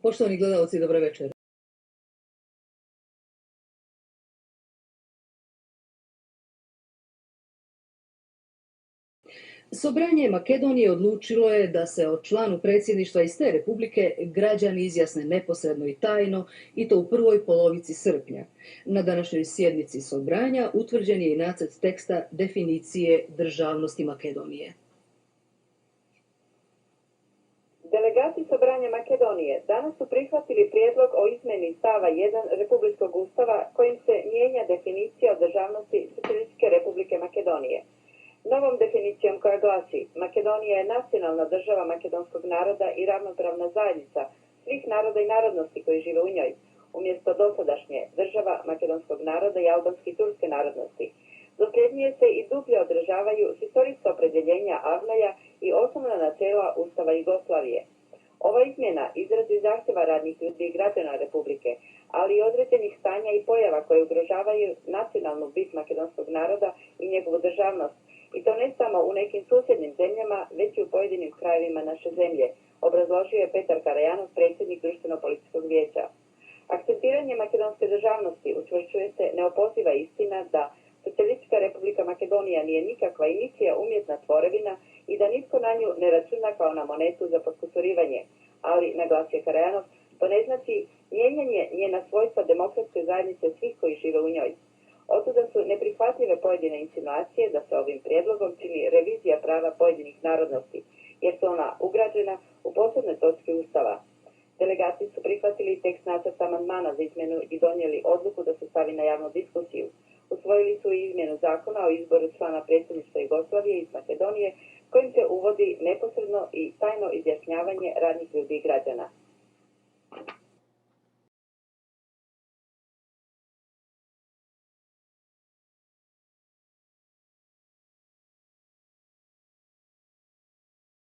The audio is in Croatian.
Poštovani gledalci, dobro večer. Sobranje Makedonije odlučilo je da se o članu predsjedništva iz te republike građani izjasne neposredno i tajno, i to u prvoj polovici srpnja. Na današnjoj sjednici Sobranja utvrđen je i nacrt teksta definicije državnosti Makedonije. Delegati Sobranja Makedonije danas su prihvatili prijedlog o izmjeni stava 1 Republičkog ustava kojim se mijenja definicija o državnosti Socijalističke Republike Makedonije. Novom definicijom koja glasi: Makedonija je nacionalna država makedonskog naroda i ravnopravna zajednica svih naroda i narodnosti koji žive u njoj, umjesto dosadašnje država makedonskog naroda i albanske i turske narodnosti. Dosljednije se i dublje odražavaju historijska opredjeljenja Avnoja i osnovna načela Ustava Jugoslavije. Ova izmjena izrazi zahtjeva radnih ljudi i građana Republike, ali i određenih stanja i pojava koje ugrožavaju nacionalnu bit makedonskog naroda i njegovu državnost, i to ne samo u nekim susjednim zemljama, već i u pojedinim krajevima naše zemlje, obrazložio je Petar Karajanov, predsjednik Društveno-političkog vijeća. Akcentiranje makedonske državnosti učvršćuje se neopoziva istina da Socijalistička Republika Makedonija nije nikakva i ničija umjetna tvorevina i da nitko na nju ne računa kao na monetu za potkusurivanje, ali, naglasio Karajanov, to ne znači mijenjanje njena svojstva demokratske zajednice svih koji žive u njoj. Otuda su neprihvatljive pojedine insinuacije da se ovim prijedlogom čini revizija prava pojedinih narodnosti, jer su ona ugrađena u posebne točke Ustava. Delegati su prihvatili tekst nacrta amandmana za izmjenu i donijeli odluku da se stavi na javnu diskusiju. Usvojili su i izmjenu zakona o izboru člana predsjedništva Jugoslavije iz Makedonije, kojim se uvodi neposredno i tajno izjašnjavanje radnih ljudi i građana.